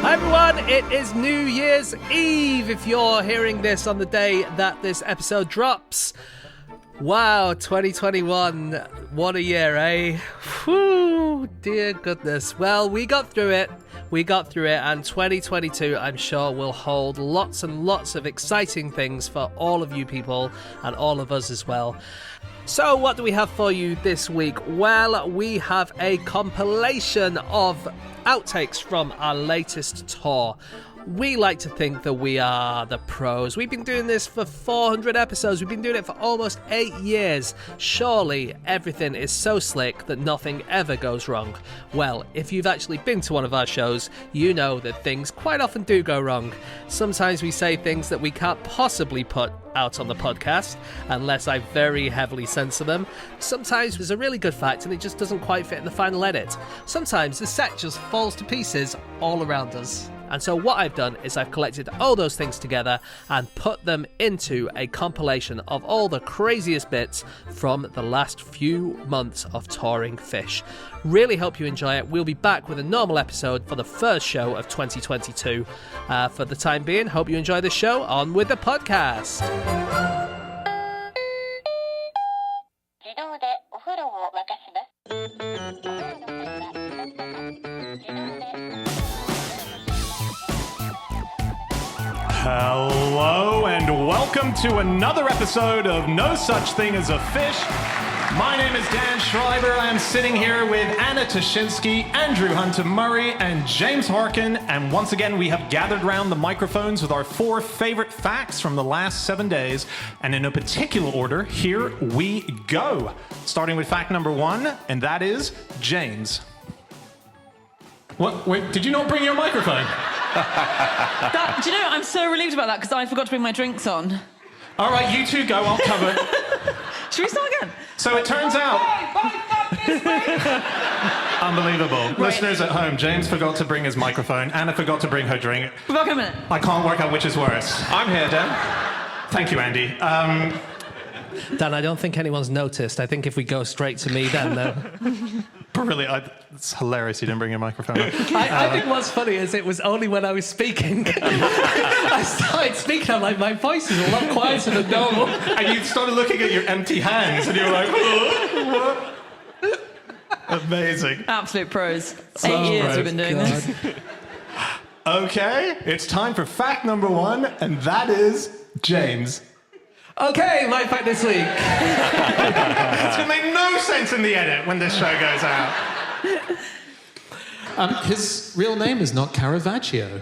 Hi everyone, it is New Year's Eve if you're hearing this on the day that this episode drops. Wow, 2021, what a year, eh? Whew, dear goodness. Well, we got through it, and 2022, I'm sure, will hold lots and lots of exciting things for all of you people and all of us as well. So what do we have for you this week? Well, we have a compilation of outtakes from our latest tour. We like to think that we are the pros. We've been doing this for 400 episodes. We've been doing it for almost 8 years. Surely everything is so slick that nothing ever goes wrong. Well, if you've actually been to one of our shows, you know that things quite often do go wrong. Sometimes we say things that we can't possibly put out on the podcast unless I very heavily censor them. Sometimes there's a really good fact and it just doesn't quite fit in the final edit. Sometimes the set just falls to pieces all around us. And so what I've done is I've collected all those things together and put them into a compilation of all the craziest bits from the last few months of touring Fish. Really hope you enjoy it. We'll be back with a normal episode for the first show of 2022. For the time being, hope you enjoy the show. On with the podcast. Hello and welcome to another episode of No Such Thing as a Fish. My name is Dan Schreiber. I am sitting here with Anna Toshinsky, Andrew Hunter-Murray, and James Harkin. And once again, we have gathered around the microphones with our 4 favorite facts from the last 7 days. And in no particular order, here we go. Starting with fact number 1, and that is James. What? Wait, did you not bring your microphone? Do you know, I'm so relieved about that because I forgot to bring my drinks on. All right, you two go, I'll cover it. Should we start again? So it turns out... Unbelievable. Right. Listeners at home, James forgot to bring his microphone. Anna forgot to bring her drink. Back in a minute. I can't work out which is worse. I'm here, Dan. Thank you, Andy. Dan, I don't think anyone's noticed. I think if we go straight to me then, though... Brilliant. It's hilarious you didn't bring your microphone. I think what's funny is it was only when I was speaking. I started speaking, I'm like, my voice is a lot quieter than normal. And you started looking at your empty hands and you were like, what? Amazing. Absolute pros. 8 years we've been doing this. Okay, it's time for fact number 1, and that is James. Okay, my fact this week. It's going to make no sense in the edit when this show goes out. His real name is not Caravaggio.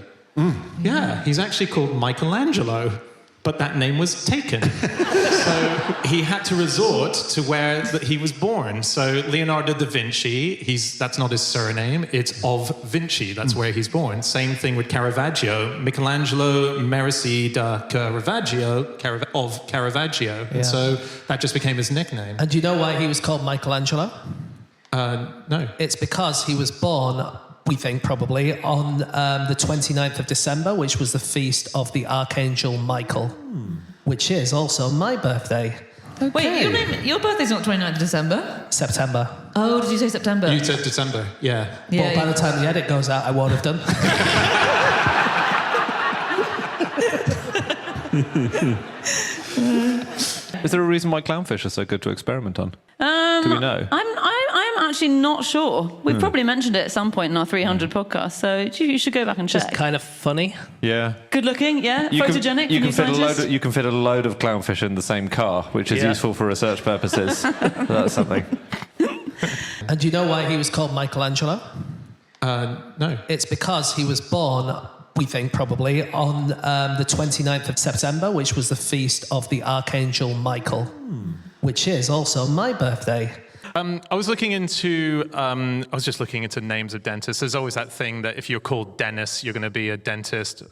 Yeah, he's actually called Michelangelo, but that name was taken. So he had to resort to where he was born. So Leonardo da Vinci, that's not his surname, it's of Vinci, that's where he's born. Same thing with Caravaggio. Michelangelo Merisi da Caravaggio, of Caravaggio. Yeah. And so that just became his nickname. And do you know why he was called Michelangelo? No. It's because he was born, we think probably, on the 29th of December, which was the feast of the Archangel Michael, which is also my birthday. Okay. Wait, your birthday's not 29th of December? September. Oh, did you say September? You said December, yeah. But by the time the edit goes out, I won't have done. Is there a reason why clownfish are so good to experiment on? Do we know? I'm actually not sure. We've probably mentioned it at some point in our 300 podcast, so you should go back and check. Just kind of funny. Yeah. Good looking, yeah. Photogenic. You can fit a load of clownfish in the same car, which is useful for research purposes. That's something. And do you know why he was called Michelangelo? No. It's because he was born, we think probably, on the 29th of September, which was the feast of the Archangel Michael, which is also my birthday. I was just looking into names of dentists. There's always that thing that if you're called Dennis, you're going to be a dentist,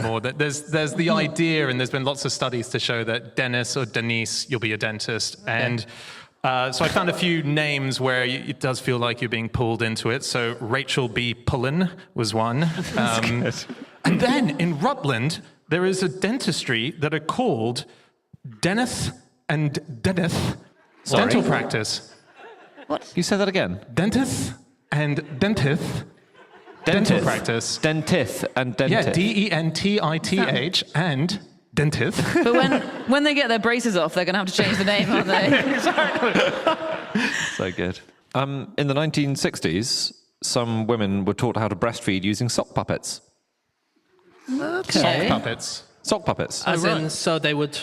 more. There's the idea, and there's been lots of studies to show that Dennis or Denise, you'll be a dentist. And so I found a few names where it does feel like you're being pulled into it. So Rachel B. Pullen was one. And then in Rutland, there is a dentistry that are called Dennis and Dennis Dental Practice. What? You say that again? Dentist and dentist dental practice. Dentith and dentith. Yeah, D-E-N-T-I-T-H and dentith. But when they get their braces off, they're going to have to change the name, aren't they? So good. In the 1960s, some women were taught how to breastfeed using sock puppets. Okay. Puppets. Sock puppets. As in, so they would...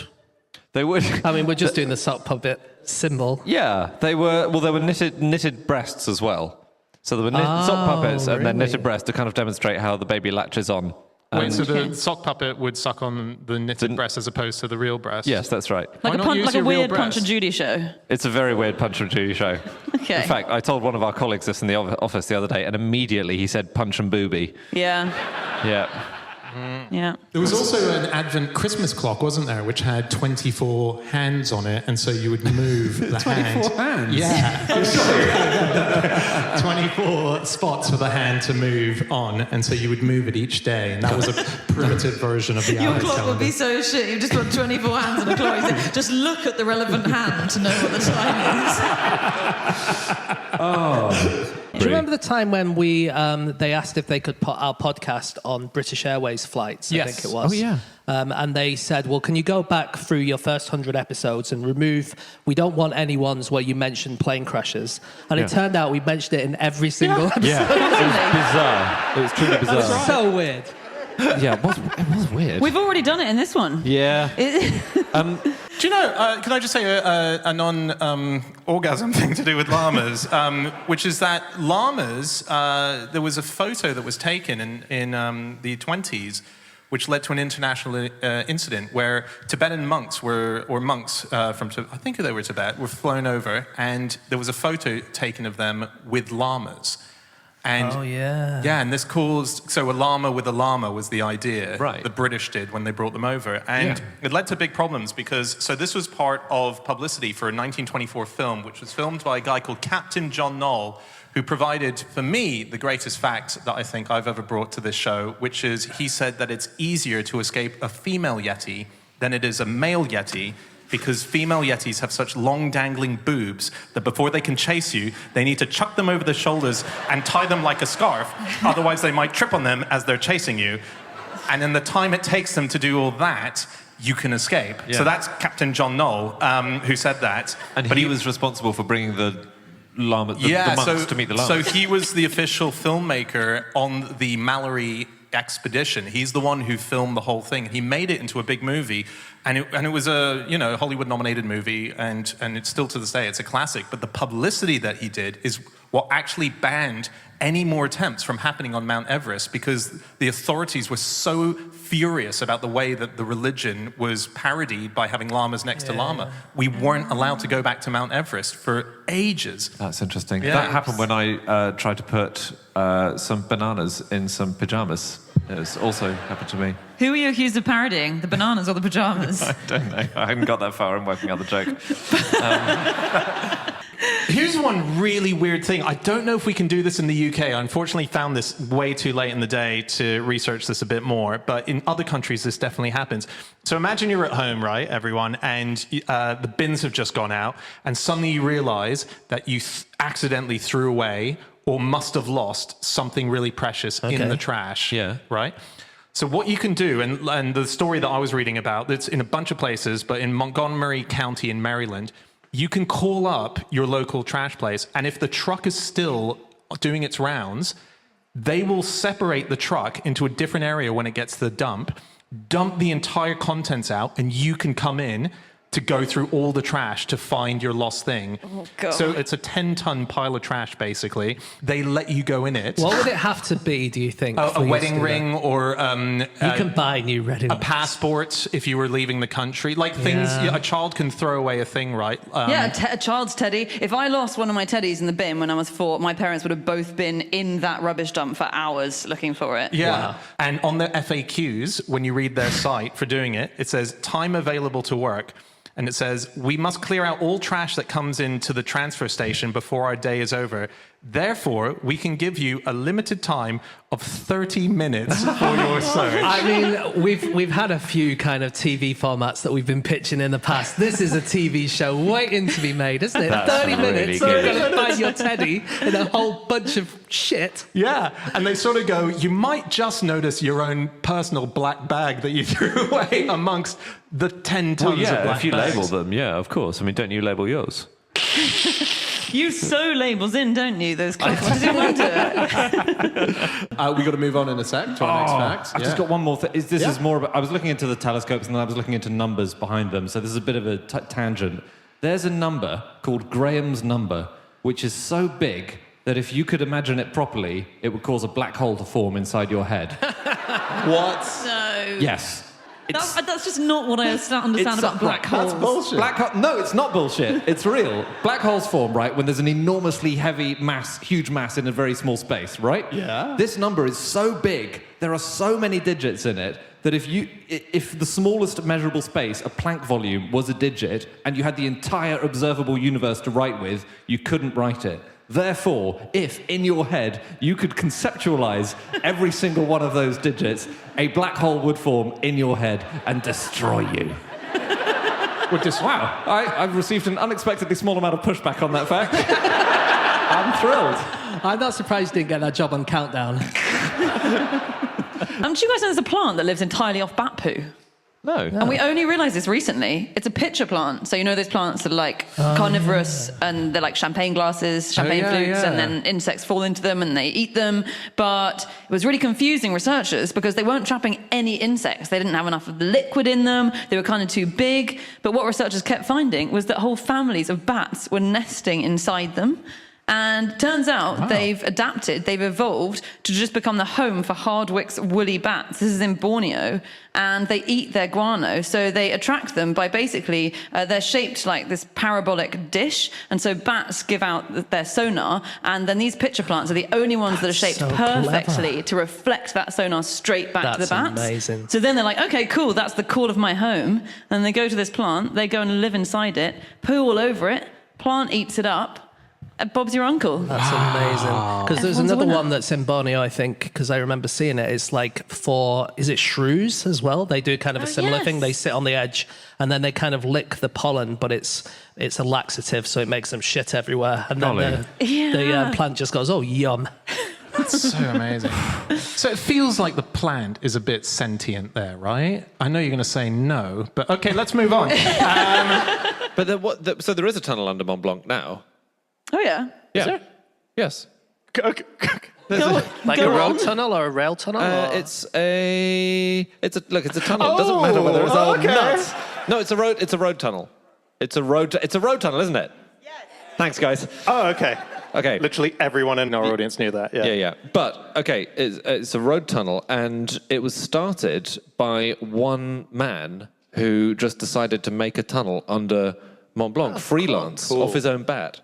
They would. I mean, we're just doing the sock puppet symbol. Yeah, they were. Well, there were knitted breasts as well. So there were sock puppets and then knitted breasts to kind of demonstrate how the baby latches on. Wait, so the sock puppet would suck on the knitted breast as opposed to the real breast? Yes, that's right. Like a weird Punch and Judy show. It's a very weird Punch and Judy show. Okay. In fact, I told one of our colleagues this in the office the other day, and immediately he said punch and booby. Yeah. Yeah. Yeah. There was also an Advent Christmas clock, wasn't there, which had 24 hands on it, and so you would move the 24 hands? Yeah. 24 spots for the hand to move on, and so you would move it each day, and that was a primitive version of the Your Advent clock calendar. would be so shit. You've just got 24 hands on a clock. You say, just look at the relevant hand to know what the time is. Do you remember the time when they asked if they could put our podcast on British Airways flights? I Yes. think it was. Oh, yeah. And they said, well, can you go back through your first 100 episodes and remove... We don't want any ones where you mention plane crashes. And it turned out we mentioned it in every single episode. Yeah. It was bizarre. It was truly bizarre. That was so weird. Yeah, it was weird. We've already done it in this one. Yeah. Do you know, can I just say a non-orgasm thing to do with llamas, which is that llamas, there was a photo that was taken in the 20s, which led to an international incident where Tibetan monks from, I think they were Tibet, were flown over, and there was a photo taken of them with llamas. And, yeah, and this caused... So a llama with a llama was the idea right. the British did when they brought them over. And it led to big problems because... So this was part of publicity for a 1924 film, which was filmed by a guy called Captain John Knoll, who provided, for me, the greatest fact that I think I've ever brought to this show, which is he said that it's easier to escape a female Yeti than it is a male Yeti, because female Yetis have such long dangling boobs that before they can chase you, they need to chuck them over the shoulders and tie them like a scarf. Otherwise, they might trip on them as they're chasing you. And in the time it takes them to do all that, you can escape. Yeah. So that's Captain John Knoll, who said that. And he was responsible for bringing the llama, the monks to meet the llamas. So he was the official filmmaker on the Mallory expedition. He's the one who filmed the whole thing. He made it into a big movie, and it was a Hollywood-nominated movie, and it's still to this day, it's a classic. But the publicity that he did is what actually banned any more attempts from happening on Mount Everest, because the authorities were so furious about the way that the religion was parodied by having llamas next to llama. We weren't allowed to go back to Mount Everest for ages. That's interesting. Yeah. That happened when I tried to put some bananas in some pajamas. It's also happened to me. Who were you accused of parodying? The bananas or the pajamas? I don't know. I hadn't got that far in working out the joke. Here's one really weird thing. I don't know if we can do this in the UK. I unfortunately found this way too late in the day to research this a bit more, but in other countries this definitely happens. So imagine you're at home, right, everyone, and the bins have just gone out, and suddenly you realize that you accidentally threw away or must have lost something really precious in the trash. Yeah. Right? So what you can do, and the story that I was reading about, it's in a bunch of places, but in Montgomery County in Maryland, you can call up your local trash place, and if the truck is still doing its rounds, they will separate the truck into a different area when it gets to the dump the entire contents out, and you can come in to go through all the trash to find your lost thing. Oh, God. So it's a 10-ton pile of trash, basically. They let you go in it. What would it have to be, do you think? A wedding ring, or you can buy new wedding rings. A passport if you were leaving the country. Like things, a child can throw away a thing, right? A child's teddy. If I lost one of my teddies in the bin when I was 4, my parents would have both been in that rubbish dump for hours looking for it. Yeah. Wow. And on the FAQs, when you read their site for doing it, it says time available to work. And it says, we must clear out all trash that comes into the transfer station before our day is over. Therefore, we can give you a limited time of 30 minutes for your search. I mean, we've had a few kind of TV formats that we've been pitching in the past. This is a TV show waiting to be made, isn't it? That's 30 minutes, really you're good. going to find your teddy in a whole bunch of shit. Yeah, and they sort of go, you might just notice your own personal black bag that you threw away amongst the 10 tons Well, of black if you bags. label them, yeah, of course. I mean, don't you label yours? You sew labels in, don't you? Those clothes. What does it matter? We got to move on in a sec to our next fact. I've just got one more thing. This is more about, I was looking into the telescopes and then I was looking into numbers behind them. So this is a bit of a tangent. There's a number called Graham's number, which is so big that if you could imagine it properly, it would cause a black hole to form inside your head. What? No. Yes. That's just not what I understand about black holes. That's bullshit. No, it's not bullshit. It's real. Black holes form, right, when there's an enormously heavy mass, huge mass in a very small space, right? Yeah. This number is so big, there are so many digits in it, that if the smallest measurable space, a Planck volume, was a digit, and you had the entire observable universe to write with, you couldn't write it. Therefore, if in your head you could conceptualize every single one of those digits, a black hole would form in your head and destroy you. Wow, I've received an unexpectedly small amount of pushback on that fact. I'm thrilled. I'm not surprised you didn't get that job on Countdown. Do you guys know there's a plant that lives entirely off bat poo? No. And we only realised this recently. It's a pitcher plant. So you know those plants that are like carnivorous and they're like champagne glasses, champagne flutes, and then insects fall into them and they eat them. But it was really confusing researchers because they weren't trapping any insects. They didn't have enough of the liquid in them. They were kind of too big. But what researchers kept finding was that whole families of bats were nesting inside them. And turns out they've adapted, they've evolved to just become the home for Hardwick's woolly bats. This is in Borneo, and they eat their guano. So they attract them by basically, they're shaped like this parabolic dish. And so bats give out their sonar, and then these pitcher plants are the only ones that are shaped so perfectly clever. to reflect that sonar straight back to the That's bats. amazing. So then they're like, okay, cool, that's the call of my home. And they go to this plant, they go and live inside it, poo all over it, plant eats it up. Bob's your uncle. That's amazing. Because there's Everyone's a another winner. one that's in Borneo, I think, because I remember seeing it. It's like is it shrews as well? They do kind of a similar thing. They sit on the edge and then they kind of lick the pollen, but it's a laxative, so it makes them shit everywhere. And then the plant just goes, oh, yum. That's so amazing. So it feels like the plant is a bit sentient there, right? I know you're going to say no, but okay, let's move on. So there is a tunnel under Mont Blanc now. Oh, yeah. Yeah. Yes. Like a road tunnel or a rail tunnel? or- It's a tunnel. It doesn't matter whether it's nuts. No, it's a road. It's a road tunnel. It's a road tunnel, isn't it? Yes. Thanks, guys. Oh, okay. Okay. Literally everyone in our audience knew that. Yeah. Yeah. But okay, it's a road tunnel, and it was started by one man who just decided to make a tunnel under Mont Blanc, freelance, off his own bat.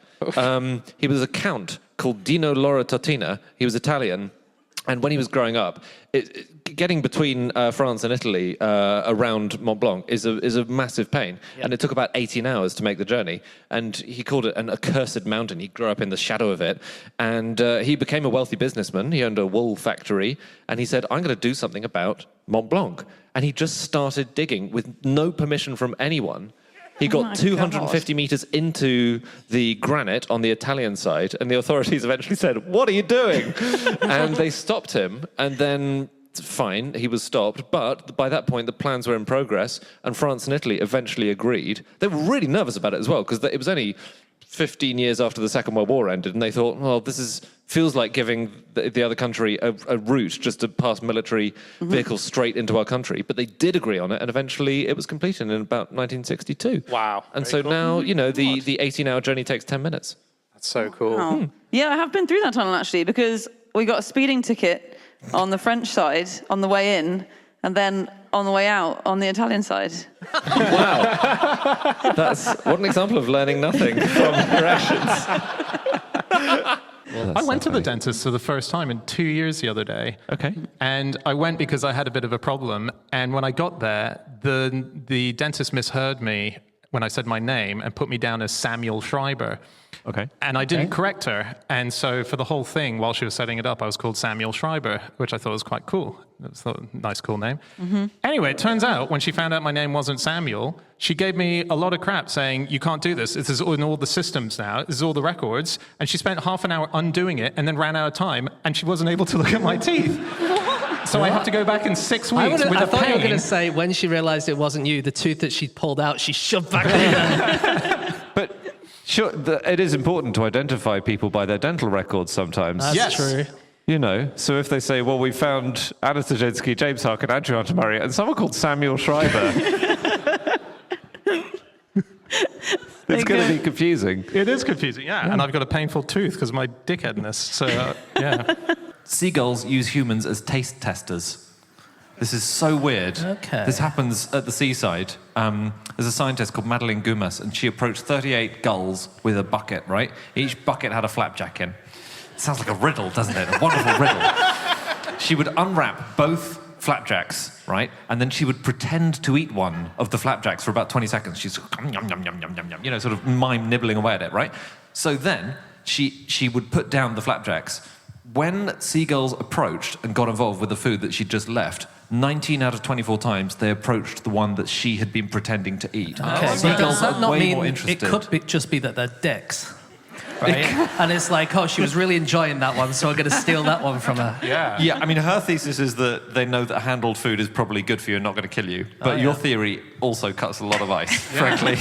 He was a count called Dino Laura Totina. He was Italian, and when he was growing up, getting between France and Italy around Mont Blanc is a massive pain, and it took about 18 hours to make the journey. And he called it an accursed mountain. He grew up in the shadow of it, and he became a wealthy businessman. He owned a wool factory, and he said, "I'm going to do something about Mont Blanc." And he just started digging with no permission from anyone. He got 250 meters into the granite on the Italian side, and the authorities eventually said, "What are you doing?" And they stopped him, and then, fine, he was stopped. But by that point, the plans were in progress, and France and Italy eventually agreed. They were really nervous about it as well, because it was only 15 years after the Second World War ended, and they thought, well, feels like giving the other country a route just to pass military vehicles straight into our country. But they did agree on it, and eventually it was completed in about 1962. Wow. And so now, the 18-hour journey takes 10 minutes. That's so cool. Oh. Yeah, I have been through that tunnel, actually, because we got a speeding ticket on the French side on the way in, and then on the way out on the Italian side. Wow. What an example of learning nothing from your actions. I went to the dentist for the first time in 2 years the other day. Okay. And I went because I had a bit of a problem. And when I got there, the dentist misheard me when I said my name and put me down as Samuel Schreiber. Okay. And I didn't correct her. And so for the whole thing, while she was setting it up, I was called Samuel Schreiber, which I thought was quite cool. It was a nice, cool name. Anyway, it turns out when she found out my name wasn't Samuel, she gave me a lot of crap saying, you can't do this. This is in all the systems now. This is all the records. And she spent half an hour undoing it and then ran out of time. And she wasn't able to look at my teeth. So I have to go back in 6 weeks with I a thought you were going pain. to say when she realised it wasn't you, the tooth that she'd pulled out, she shoved back in. But sure, it is important to identify people by their dental records sometimes. That's Yes. true. You know, so if they say, well, we found Anna Stajinsky, James Hark, and Andrew Antamari, and someone called Samuel Schreiber, it's going to be confusing. It is confusing, yeah. And I've got a painful tooth because of my dickheadness. So, yeah. Seagulls use humans as taste testers. This is so weird. Okay. This happens at the seaside. There's a scientist called Madeleine Gumas, and she approached 38 gulls with a bucket, right? Each bucket had a flapjack in. Sounds like a riddle, doesn't it? A wonderful riddle. She would unwrap both flapjacks, right? And then she would pretend to eat one of the flapjacks for about 20 seconds. She's yum, yum, yum, yum, yum, yum, yum, you know, sort of mime nibbling away at it, right? So then she would put down the flapjacks. When seagulls approached and got involved with the food that she'd just left, 19 out of 24 times they approached the one that she had been pretending to eat. Okay, but Seagulls does that are not way mean more it interested. could just be that they're dicks? Right? And it's like, oh, she was really enjoying that one, so I'm going to steal that one from her. Yeah. Yeah, I mean, her thesis is that they know that handled food is probably good for you and not going to kill you. But your theory also cuts a lot of ice, frankly.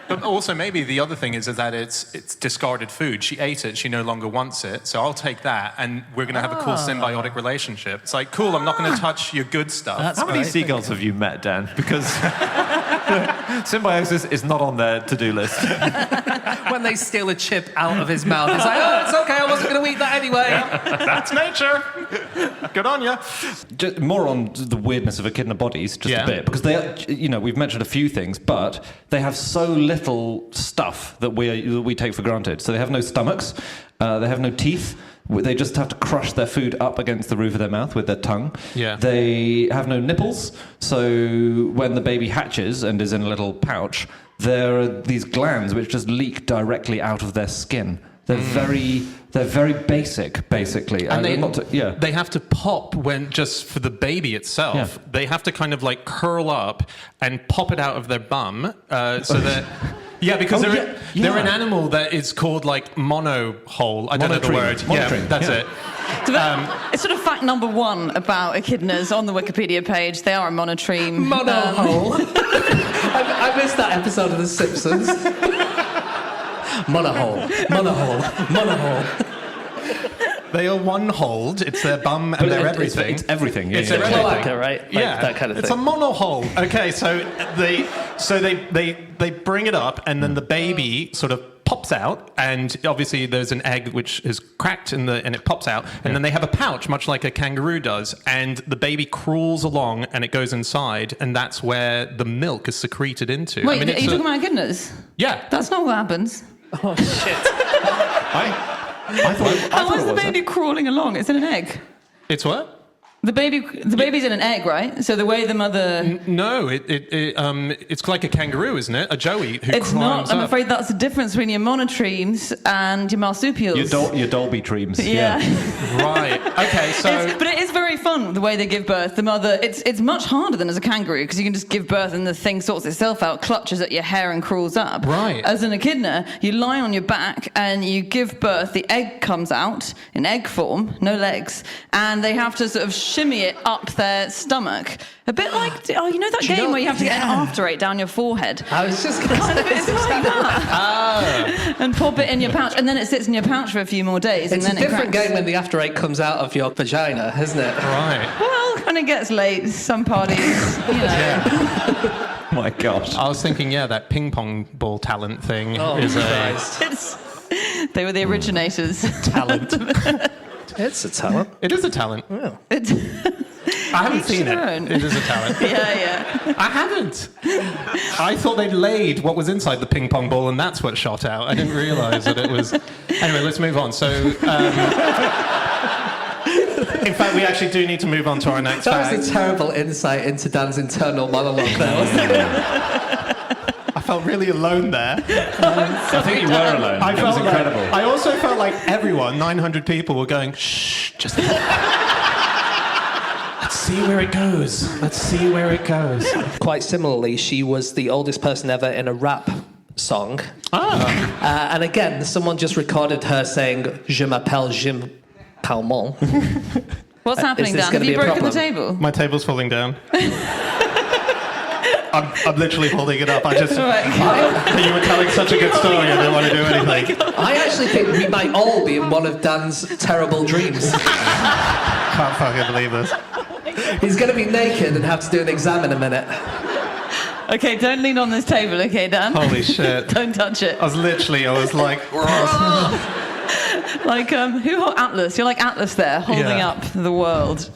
But also maybe the other thing is that it's discarded food. She ate it, she no longer wants it, so I'll take that and we're going to have a cool symbiotic relationship. It's like, cool, I'm not going to touch your good stuff. How many seagulls have you met, Dan? Because symbiosis is not on their to-do list. When they steal a chip out of his mouth, it's like, oh, it's okay, I wasn't going to eat that anyway. That's nature. Good on you. Just more on the weirdness of echidna bodies, just a bit, because they, you know, we've mentioned a few things, but they have so little stuff that we take for granted. So they have no stomachs, they have no teeth. They just have to crush their food up against the roof of their mouth with their tongue. Yeah. They have no nipples, so when the baby hatches and is in a little pouch, there are these glands which just leak directly out of their skin. They're very basic, basically. And they have to pop when just for the baby itself. Yeah. They have to kind of like curl up and pop it out of their bum so that. Yeah, because they're an animal that is called like monohole. I don't know the word. Monotreme. That's it. It's sort of fact number one about echidnas on the Wikipedia page. They are a monotreme. Monohole. I missed that episode of The Simpsons. Monohole. They are one-holed. It's their bum and their everything. It's everything. Yeah, It's yeah. everything. Cloaca, right? Like that kind of thing. It's a monohole. Okay, so they bring it up, and then the baby sort of pops out, and obviously there's an egg which is cracked and it pops out, and then they have a pouch, much like a kangaroo does, and the baby crawls along, and it goes inside, and that's where the milk is secreted into. Wait, are you talking about echidnas? Yeah. That's not what happens. Oh, shit. I thought How is it the was. baby crawling along? It's in an egg. It's what? The baby's in an egg, right? So the way the mother... No, it's like a kangaroo, isn't it? A joey who It's climbs not. I'm up. afraid that's the difference between your monotremes and your marsupials. Your Dolby dreams. Yeah. Right. Okay, so... But it is very fun the way they give birth. The mother, it's much harder than as a kangaroo because you can just give birth and the thing sorts itself out, clutches at your hair and crawls up. Right. As an echidna, you lie on your back and you give birth. The egg comes out in egg form, no legs, and they have to sort of shimmy it up their stomach. A bit like, you know that game where you have to get an after eight down your forehead? I was just going to say It's like that. And pop it in your pouch, and then it sits in your pouch for a few more days, It's and a then it different cracks. game when the after eight comes out of your vagina, isn't it? Right. Well, when it gets late, some parties, you know. Yeah. My gosh. I was thinking, that ping pong ball talent thing Oh, is Christ. They were the originators. talent. It's a talent. It is a talent. I haven't seen it. It is a talent. Yeah. I haven't. I thought they'd laid what was inside the ping pong ball, and that's what shot out. I didn't realise that it was. Anyway, let's move on. So, in fact, we actually do need to move on to our next That fact. was a terrible insight into Dan's internal monologue there, wasn't it? I felt really alone there. I think you were alone. It was incredible. I also felt like everyone, 900 people, were going, shh, just... Let's see where it goes. Let's see where it goes. Quite similarly, she was the oldest person ever in a rap song. And again, someone just recorded her saying, Je m'appelle Jim Palmont. What's happening, Dan? Have you broken the table? My table's falling down. I'm literally holding it up. You were telling such a good story, I didn't want to do anything. I actually think we might all be in one of Dan's terrible dreams. Can't fucking believe this. He's going to be naked and have to do an exam in a minute. Okay, don't lean on this table, okay, Dan? Holy shit. Don't touch it. I was like... Like, who Atlas? You're like Atlas there, holding up the world.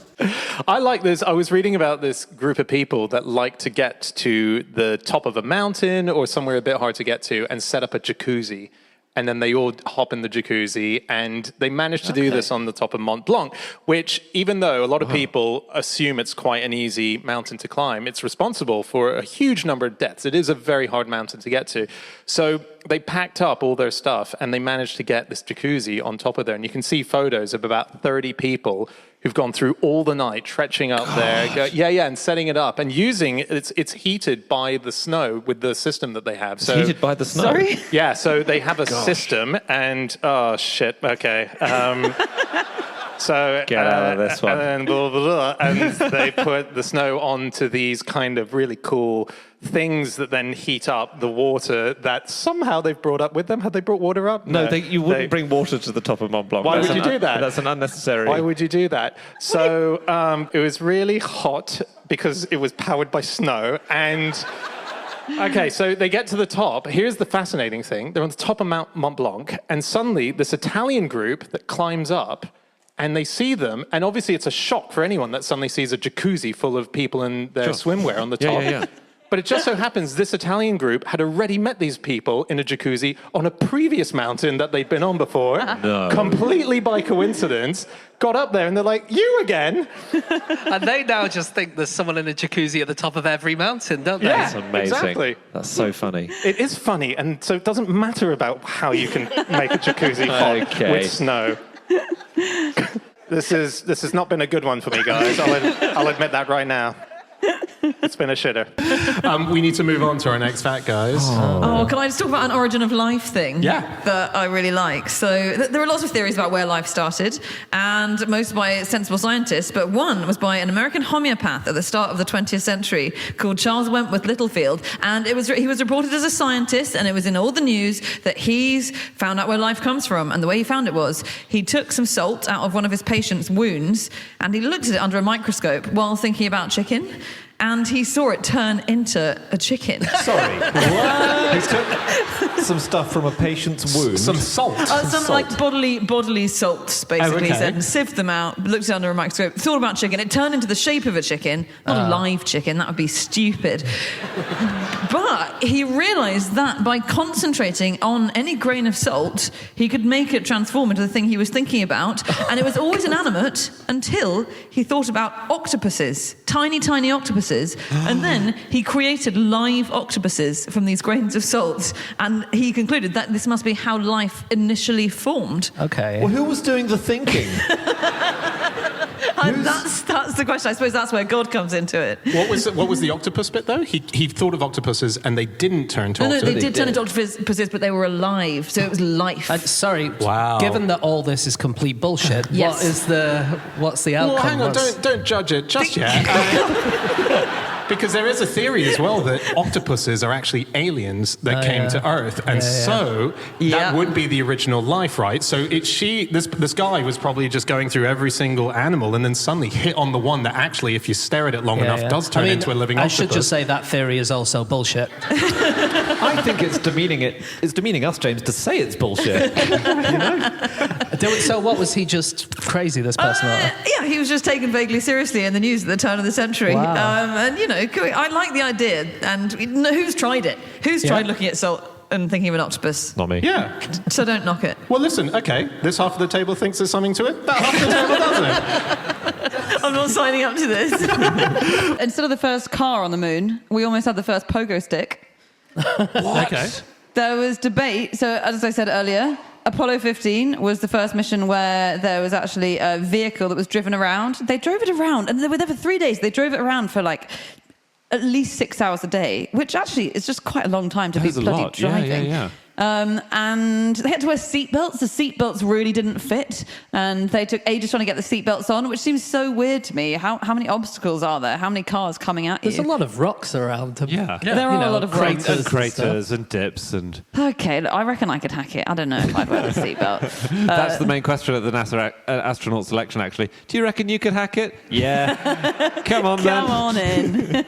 I like this. I was reading about this group of people that like to get to the top of a mountain or somewhere a bit hard to get to and set up a jacuzzi. And then they all hop in the jacuzzi, and they managed to do this on the top of Mont Blanc, which, even though a lot of people assume it's quite an easy mountain to climb, it's responsible for a huge number of deaths. It is a very hard mountain to get to. So they packed up all their stuff, and they managed to get this jacuzzi on top of there. And you can see photos of about 30 people who've gone through all the night, trekking up there, and setting it up and using it's heated by the snow with the system that they have. So it's heated by the snow. Sorry? Yeah, so they have a system, and oh shit, okay. So get out of this one. And, blah, blah, blah, and they put the snow onto these kind of really cool things that then heat up the water that somehow they've brought up with them. Have they brought water up? No, you wouldn't bring water to the top of Mont Blanc. Why would you do that? That's an unnecessary... Why would you do that? So it was really hot because it was powered by snow. And okay, so they get to the top. Here's the fascinating thing. They're on the top of Mont Blanc, and suddenly this Italian group that climbs up, and they see them, and obviously it's a shock for anyone that suddenly sees a jacuzzi full of people in their swimwear on the top. Yeah. But it just so happens this Italian group had already met these people in a jacuzzi on a previous mountain that they'd been on before, completely by coincidence, got up there and they're like, you again? And they now just think there's someone in a jacuzzi at the top of every mountain, don't they? Yeah, That's amazing. Exactly. That's so funny. It is funny, and so it doesn't matter about how you can make a jacuzzi hot with snow. This has not been a good one for me, guys. I'll admit that right now. It's been a shitter. We need to move on to our next fact, guys. Oh, can I just talk about an origin of life thing? Yeah. That I really like. So there are lots of theories about where life started, and most by sensible scientists, but one was by an American homeopath at the start of the 20th century called Charles Wentworth Littlefield, and he was reported as a scientist, and it was in all the news that he's found out where life comes from. And the way he found it was he took some salt out of one of his patient's wounds, and he looked at it under a microscope while thinking about chicken. And he saw it turn into a chicken. Sorry. What? He took some stuff from a patient's wound. Some salt. Like bodily salts, basically. He said, and sieved them out, looked under a microscope, thought about chicken. It turned into the shape of a chicken, not a live chicken. That would be stupid. But he realised that by concentrating on any grain of salt, he could make it transform into the thing he was thinking about. And it was always inanimate until he thought about octopuses, tiny octopuses. And then he created live octopuses from these grains of salt. And he concluded that this must be how life initially formed. Okay. Well, who was doing the thinking? And that's the question. I suppose that's where God comes into it. What was the octopus bit, though? He thought of octopuses, and they didn't turn to octopuses. No, they did turn into octopuses, but they were alive, so it was life. Sorry. Wow. Given that all this is complete bullshit, Yes. what's the outcome? Well, hang on, don't judge it just yet. Because there is a theory as well that octopuses are actually aliens that came to Earth, and so that would be the original life, right? So this guy was probably just going through every single animal, and then suddenly hit on the one that actually, if you stare at it long enough, does turn into a living octopus. I should just say that theory is also bullshit. I think it's demeaning us, James, to say it's bullshit. So what, was he just crazy, this person? Yeah, he was just taken vaguely seriously in the news at the turn of the century. Wow. And, I like the idea. And who's tried it? Who's tried looking at salt and thinking of an octopus? Not me. Yeah. So don't knock it. Well, listen, okay, this half of the table thinks there's something to it. That half of the table doesn't. I'm not signing up to this. Instead of the first car on the moon, we almost had the first pogo stick. Okay. There was debate. So, as I said earlier, Apollo 15 was the first mission where there was actually a vehicle that was driven around. They drove it around, and they were there for 3 days. They drove it around for like at least 6 hours a day, which actually is just quite a long time to be bloody driving. Yeah. And they had to wear seatbelts. The seatbelts really didn't fit, and they took ages trying to get the seatbelts on, which seems so weird to me. How many obstacles are there? How many cars coming at you? There's a lot of rocks around. Yeah. There are a lot of rocks. And craters and dips and... Okay, look, I reckon I could hack it. I don't know if I'd wear the seatbelt. That's the main question at the NASA astronaut selection, actually. Do you reckon you could hack it? Yeah. Come on, then. Come on in.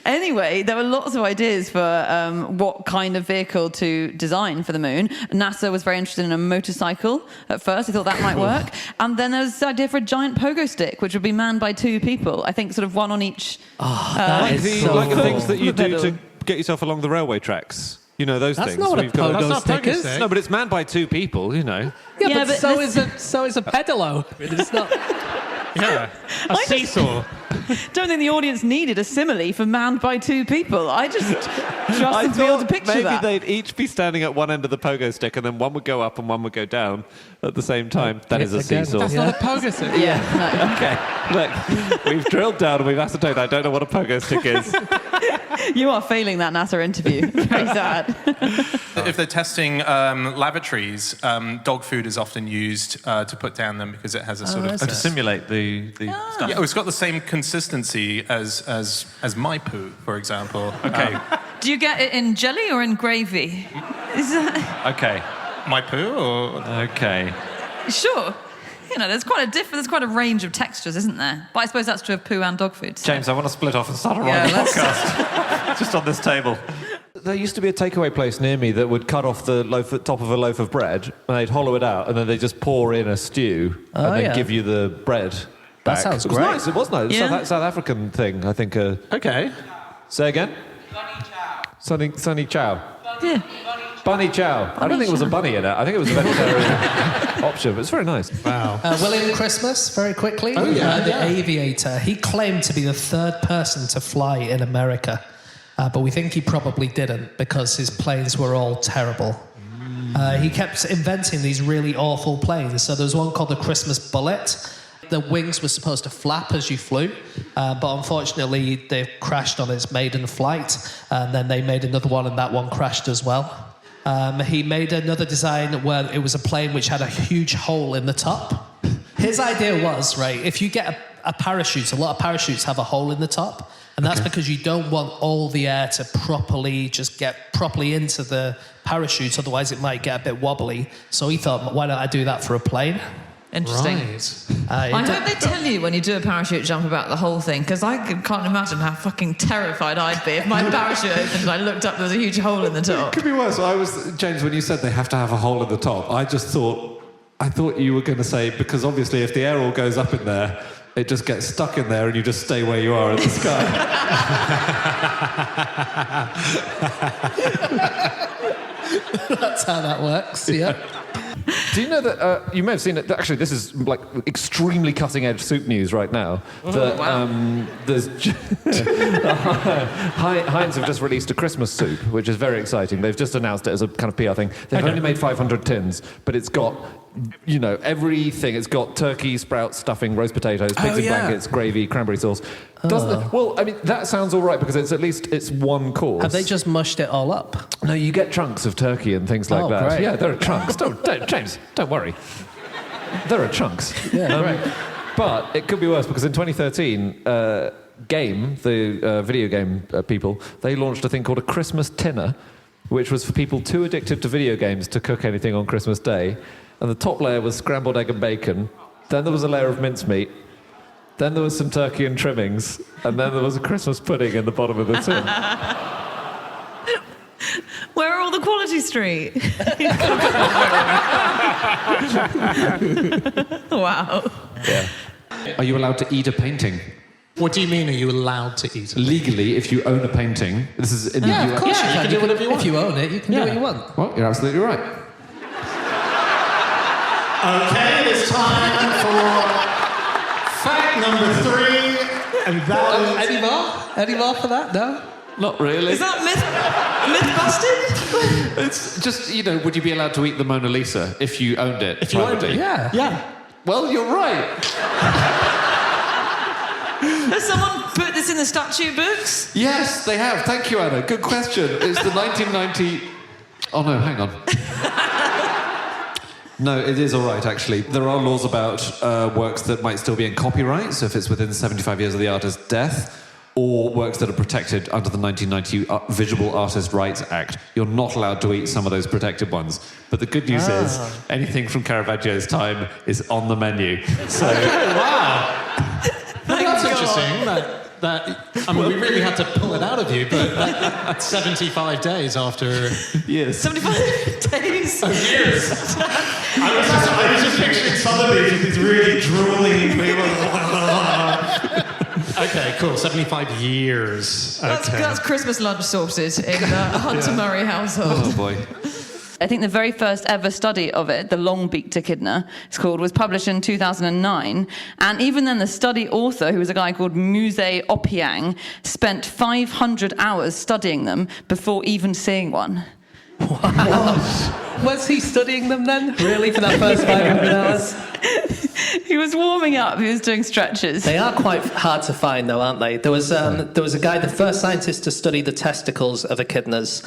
Anyway, there were lots of ideas for what kind of vehicle to design for the moon. NASA was very interested in a motorcycle at first. They thought that might work. And then there was this idea for a giant pogo stick, which would be manned by 2 people. I think sort of one on each. Like the things that you do to get yourself along the railway tracks. You know, those That's things. not what a We've got pogo stick is. No, but it's manned by 2 people, you know. Yeah, but so this- is a pedalo. It's not. Yeah. A seesaw. Don't think the audience needed a simile for manned by 2 people. I just trusted to be able to picture maybe that. they'd each be standing at one end of the pogo stick, and then one would go up and one would go down at the same time. That is a seesaw. That's not a pogo stick. Yeah. No. Okay, look, we've drilled down and we've ascertained I don't know what a pogo stick is. You are failing that NASA interview. Very sad. If they're testing lavatories, dog food is often used to put down them because it has a sort of... To simulate the stuff. Yeah, it's got the same consistency as my poo, for example. Okay. Do you get it in jelly or in gravy? Is that... Okay. My poo, or... Okay. Sure. You know, there's quite a range of textures, isn't there? But I suppose that's true of poo and dog food. So. James, I want to split off and start a rival podcast. Just on this table. There used to be a takeaway place near me that would cut off the top of a loaf of bread, and they'd hollow it out, and then they'd just pour in a stew, and then give you the bread back. That sounds It was great. nice. It was nice. Yeah. South African thing, I think. Okay. Say again? Sunny chow. Yeah. Bunny chow. I don't think it was a bunny in it. I think it was a vegetarian option, but it's very nice. Wow. William Christmas, very quickly. Oh, yeah, the yeah. aviator. He claimed to be the 3rd person to fly in America, but we think he probably didn't because his planes were all terrible. He kept inventing these really awful planes. So there was one called the Christmas Bullet. The wings were supposed to flap as you flew, but unfortunately they crashed on its maiden flight, and then they made another one, and that one crashed as well. He made another design where it was a plane which had a huge hole in the top. His idea was, right, if you get a parachute, a lot of parachutes have a hole in the top, and that's because you don't want all the air to get properly into the parachute, otherwise it might get a bit wobbly. So he thought, why don't I do that for a plane? Interesting. I hope they tell you when you do a parachute jump about the whole thing, because I can't imagine how fucking terrified I'd be if my parachute opened and I looked up, there was a huge hole in the top. Could be worse. James, when you said they have to have a hole in the top, I thought you were going to say, because obviously if the air all goes up in there, it just gets stuck in there and you just stay where you are in the sky. That's how that works, yeah. Do you know that, you may have seen it, actually this is like extremely cutting edge soup news right now, that there's Heinz have just released a Christmas soup, which is very exciting. They've just announced it as a kind of PR thing. They've only made 500 tins, but it's got, you know, everything. It's got turkey, sprouts, stuffing, roast potatoes, pigs in blankets, gravy, cranberry sauce. Well, I mean, that sounds all right because it's one course. Have they just mushed it all up? No, you get chunks of turkey and things like that. Great. Yeah, there are chunks. James, don't worry. There are chunks. Yeah, right. But it could be worse because in 2013, Game, the video game people, they launched a thing called a Christmas Tinner, which was for people too addicted to video games to cook anything on Christmas Day. And the top layer was scrambled egg and bacon. Then there was a layer of mincemeat. Then there was some turkey and trimmings. And then there was a Christmas pudding in the bottom of the tin. Where are all the Quality Street? Wow. Yeah. Are you allowed to eat a painting? What do you mean, are you allowed to eat it? Legally, if you own a painting, this is in the Yeah, US. of course you can do whatever you want. If you own it, you can do what you want. Well, you're absolutely right. Okay, it is time for fact number 3, and that is... Any more? Any more for that? No? Not really. Is that myth busted? It's just, would you be allowed to eat the Mona Lisa if you owned it? If you owned it, yeah. Well, you're right. Has someone put this in the statute books? Yes, they have. Thank you, Anna. Good question. It's the 1990... Oh, no, hang on. No, it is all right, actually. There are laws about works that might still be in copyright, so if it's within 75 years of the artist's death, or works that are protected under the 1990 Visual Artist Rights Act. You're not allowed to eat some of those protected ones. But the good news is, anything from Caravaggio's time is on the menu. So, Wow. That's interesting. I mean, we really had to pull it out of you, but 75 days after... Yes. 75 days? Oh, years. I was just picturing some of these really drooling people. Okay, cool. 75 years. That's Christmas lunch sorted in a Hunter Murray household. Oh, boy. I think the very first ever study of it, the long-beaked echidna, it's called, was published in 2009. And even then, the study author, who was a guy called Muse Opiang, spent 500 hours studying them before even seeing one. What? Was he studying them then? Really, for that first 500 hours? He was warming up. He was doing stretches. They are quite hard to find, though, aren't they? There was a guy, the first scientist to study the testicles of echidnas.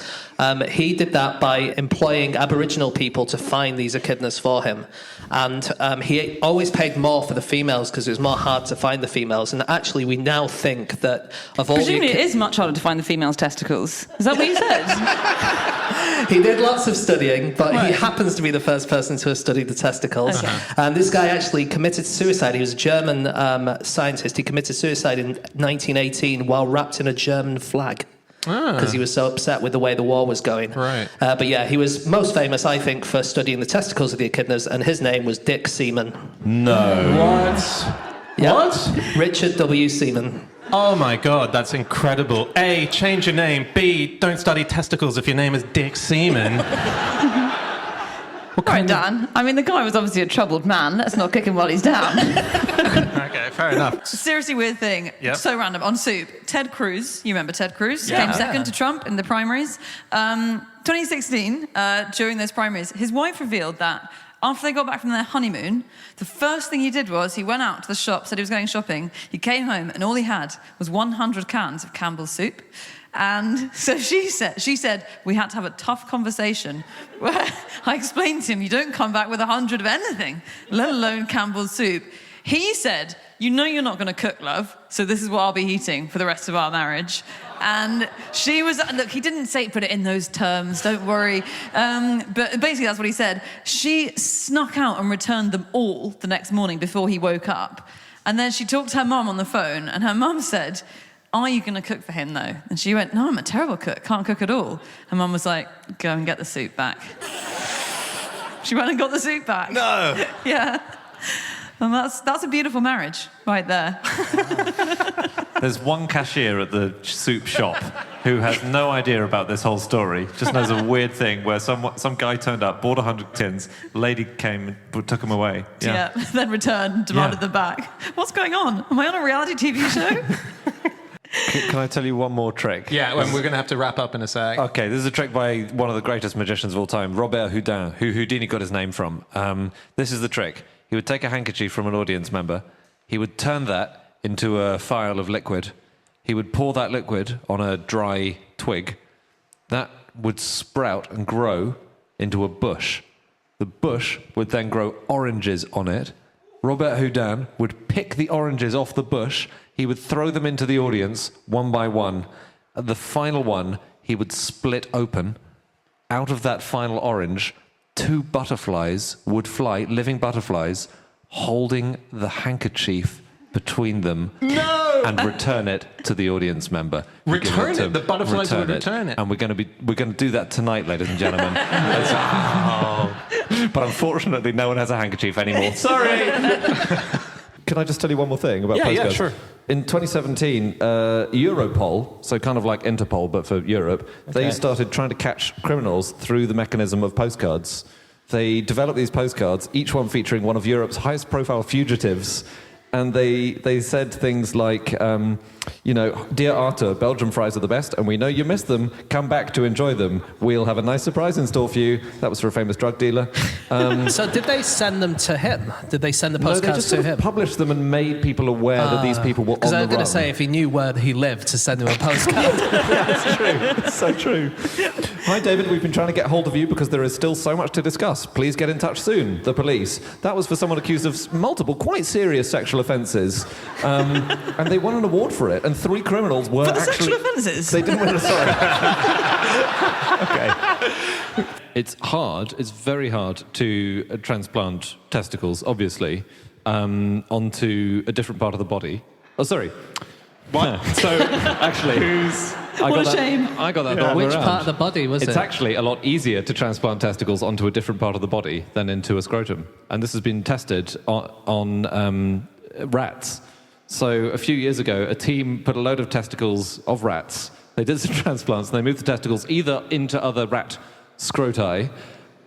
He did that by employing Aboriginal people to find these echidnas for him. And he always paid more for the females because it was more hard to find the females. And actually, we now think that of all Presumably it is much harder to find the female's testicles. Is that what you said? He did lots of studying, but he happens to be the first person to have studied the testicles. Okay. And this guy actually committed suicide. He was a German scientist. He committed suicide in 1918 while wrapped in a German flag because he was so upset with the way the war was going. Right. But yeah, he was most famous, I think, for studying the testicles of the echidnas, and his name was Dick Seaman. No. What? Yep. What? Richard W. Seaman. Oh my God, that's incredible. A, change your name. B, don't study testicles if your name is Dick Seaman. All right, Dan. I mean, the guy was obviously a troubled man. Let's not kick him while he's down. Okay, fair enough. Seriously weird thing. Yep. So random. On Soup, Ted Cruz, you remember Ted Cruz? Yeah. Came second to Trump in the primaries. 2016, during those primaries, his wife revealed that after they got back from their honeymoon, the first thing he did was he went out to the shop, said he was going shopping. He came home and all he had was 100 cans of Campbell's soup. And so she said, we had to have a tough conversation where I explained to him, you don't come back with 100 of anything, let alone Campbell's soup. He said, you know you're not going to cook, love, so this is what I'll be eating for the rest of our marriage. And she was, look, he didn't put it in those terms, don't worry. But basically that's what he said. She snuck out and returned them all the next morning before he woke up. And then she talked to her mum on the phone, and her mum said, are you going to cook for him, though? And she went, no, I'm a terrible cook, can't cook at all. Her mum was like, go and get the soup back. She went and got the soup back. No. Yeah. And that's a beautiful marriage right there. There's one cashier at the soup shop who has no idea about this whole story, just knows a weird thing where some guy turned up, bought 100 tins, lady came and took them away. Yeah. Then returned, demanded them back. What's going on? Am I on a reality TV show? Can I tell you one more trick? Yeah, well, we're going to have to wrap up in a sec. Okay, this is a trick by one of the greatest magicians of all time, Robert Houdin, who Houdini got his name from. This is the trick. He would take a handkerchief from an audience member. He would turn that into a phial of liquid. He would pour that liquid on a dry twig. That would sprout and grow into a bush. The bush would then grow oranges on it. Robert Houdin would pick the oranges off the bush. He would throw them into the audience one by one. At the final one, he would split open. Out of that final orange, 2 butterflies would fly, living butterflies, holding the handkerchief between them. No! And return it to the audience member. Return it? The butterflies would return it? And we're going to do that tonight, ladies and gentlemen. But unfortunately, no one has a handkerchief anymore. Sorry! Can I just tell you one more thing about postcards? Yeah, sure. In 2017, Europol, so kind of like Interpol, but for Europe, they started trying to catch criminals through the mechanism of postcards. They developed these postcards, each one featuring one of Europe's highest-profile fugitives, And they said things like, dear Arthur, Belgian fries are the best, and we know you miss them. Come back to enjoy them. We'll have a nice surprise in store for you. That was for a famous drug dealer. So did they send them to him? Did they send the postcards they just to sort him? of published them and made people aware that these people were on the run. Because I was going to say, if he knew where he lived, to send him a postcard. That's true. It's so true. Hi, David. We've been trying to get hold of you because there is still so much to discuss. Please get in touch soon. The police. That was for someone accused of multiple, quite serious sexual offences. And they won an award for it. And 3 criminals were For the actually... sexual offences? They didn't win a... Sorry. Okay. It's hard. It's very hard to transplant testicles, obviously, onto a different part of the body. Oh, sorry. What? So, actually... What a shame. I got that the wrong way Which around. part of the body was it? It's actually a lot easier to transplant testicles onto a different part of the body than into a scrotum. And this has been tested on rats. So a few years ago, a team put a load of testicles of rats. They did some transplants, and they moved the testicles either into other rat scroti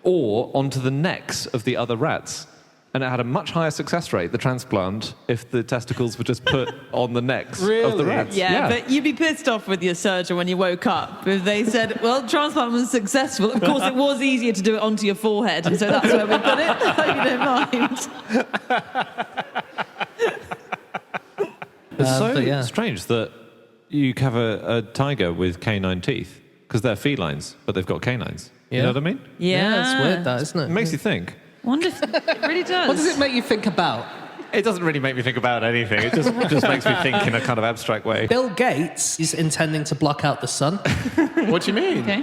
or onto the necks of the other rats. And it had a much higher success rate, the transplant, if the testicles were just put on the necks of the rats. Yeah, but you'd be pissed off with your surgeon when you woke up if they said, well, transplant was successful. Of course, it was easier to do it onto your forehead, and so that's where we put it. Hope you don't mind. It's so strange that you have a tiger with canine teeth, because they're felines, but they've got canines. Yeah. You know what I mean? Yeah, it's weird, that, isn't it? It makes you think. Wonderful. It really does. What does it make you think about? It doesn't really make me think about anything. It just makes me think in a kind of abstract way. Bill Gates is intending to block out the sun. What do you mean? Okay.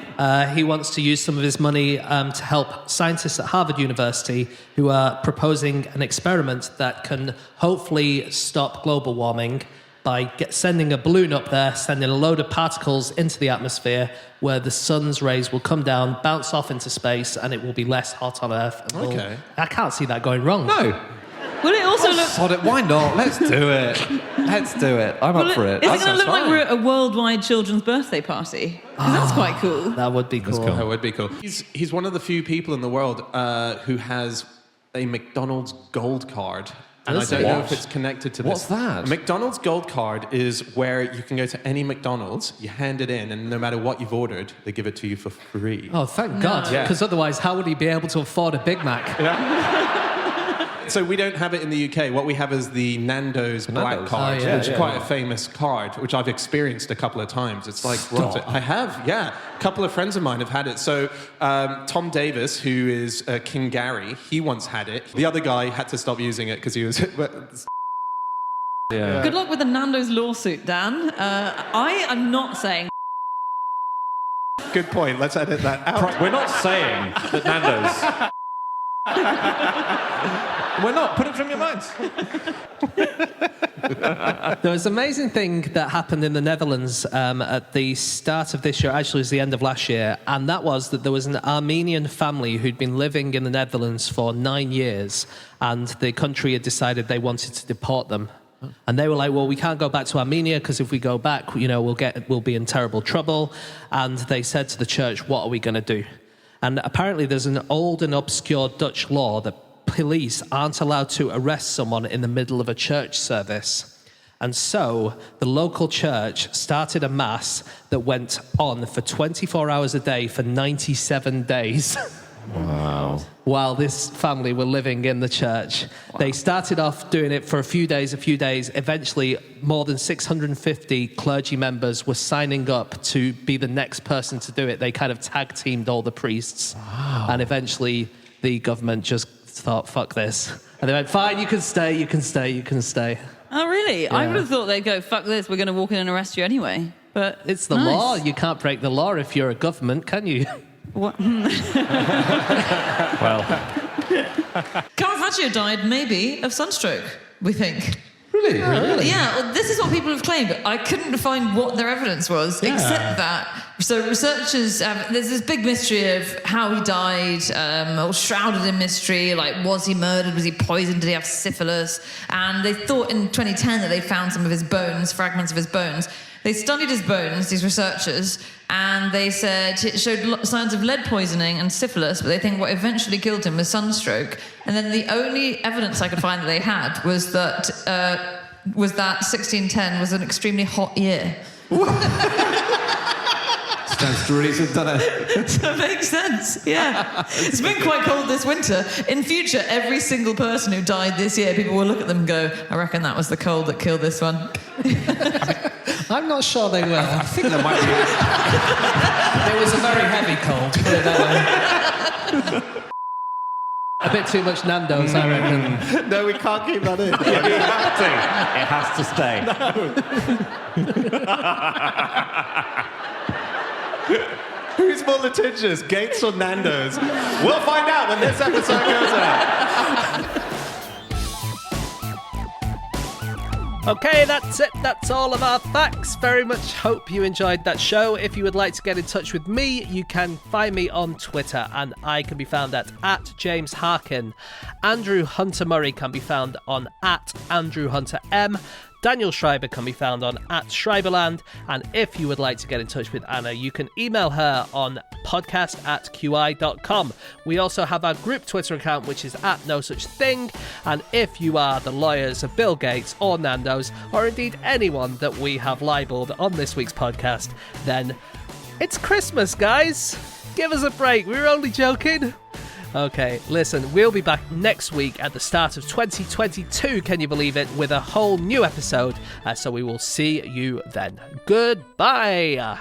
He wants to use some of his money to help scientists at Harvard University who are proposing an experiment that can hopefully stop global warming by sending a balloon up there, sending a load of particles into the atmosphere where the sun's rays will come down, bounce off into space, and it will be less hot on Earth. Okay. I can't see that going wrong. No. Will it also look... Sod it. Why not? Let's do it. Let's do it. I'm up for it. Is it going to look like we're at a worldwide children's birthday party? 'Cause that's quite cool. That would be cool. That would be cool. He's one of the few people in the world who has a McDonald's gold card. And I don't know if it's connected to this. What's that? A McDonald's gold card is where you can go to any McDonald's, you hand it in, and no matter what you've ordered, they give it to you for free. Oh, thank God. Yeah. Because otherwise, how would he be able to afford a Big Mac? So we don't have it in the UK. What we have is the Nando's Black card, which is quite a famous card, which I've experienced a couple of times. It's like, I have, yeah. A couple of friends of mine have had it. So Tom Davis, who is King Gary, he once had it. The other guy had to stop using it because he was... Yeah. Good luck with the Nando's lawsuit, Dan. I am not saying... Good point. Let's edit that out. We're not saying that Nando's... We're not. Put it from your minds. There was an amazing thing that happened in the Netherlands at the start of this year, actually it was the end of last year, and that was that there was an Armenian family who'd been living in the Netherlands for 9 years, and the country had decided they wanted to deport them. And they were like, well, we can't go back to Armenia because if we go back, we'll be in terrible trouble. And they said to the church, what are we going to do? And apparently there's an old and obscure Dutch law that police aren't allowed to arrest someone in the middle of a church service. And so the local church started a mass that went on for 24 hours a day for 97 days. Wow. While this family were living in the church. Wow. They started off doing it for a few days. Eventually, more than 650 clergy members were signing up to be the next person to do it. They kind of tag-teamed all the priests. Wow. And eventually, the government just thought, fuck this. And they went, fine, you can stay. Oh, really? Yeah. I would have thought they'd go, fuck this, we're going to walk in and arrest you anyway. But it's the law. You can't break the law if you're a government, can you? What? Well. Caravaggio died maybe of sunstroke, we think. Really? Yeah, well, this is what people have have claimed it. I couldn't find what their evidence was, except that. So researchers, there's this big mystery of how he died, all shrouded in mystery. Like, was he murdered? Was he poisoned? Did he have syphilis? And they thought in 2010 that they found some of his bones, fragments of his bones. They studied his bones, these researchers, and they said it showed signs of lead poisoning and syphilis, but they think what eventually killed him was sunstroke. And then the only evidence I could find that they had was that 1610 was an extremely hot year. Stands to reason, doesn't it? That makes sense, yeah. It's been quite cold this winter. In future, every single person who died this year, people will look at them and go, I reckon that was the cold that killed this one. I'm not sure they will. I think there might be. It was a very heavy cold, put it that way. A bit too much Nando's, I reckon. No, we can't keep that in. We have to. It has to stay. Who's more litigious, Gates or Nando's? We'll find out when this episode goes out. Okay, that's it. That's all of our facts. Very much hope you enjoyed that show. If you would like to get in touch with me, you can find me on Twitter, and I can be found at James Harkin. Andrew Hunter Murray can be found on @AndrewHunterM. Daniel Schreiber can be found on @Schreiberland, and if you would like to get in touch with Anna, you can email her on podcast@qi.com. We also have our group Twitter account, which is @NoSuchThing, and if you are the lawyers of Bill Gates or Nando's, or indeed anyone that we have libelled on this week's podcast, then it's Christmas, guys. Give us a break. We were only joking. Okay, listen, we'll be back next week at the start of 2022, can you believe it, with a whole new episode. So we will see you then. Goodbye.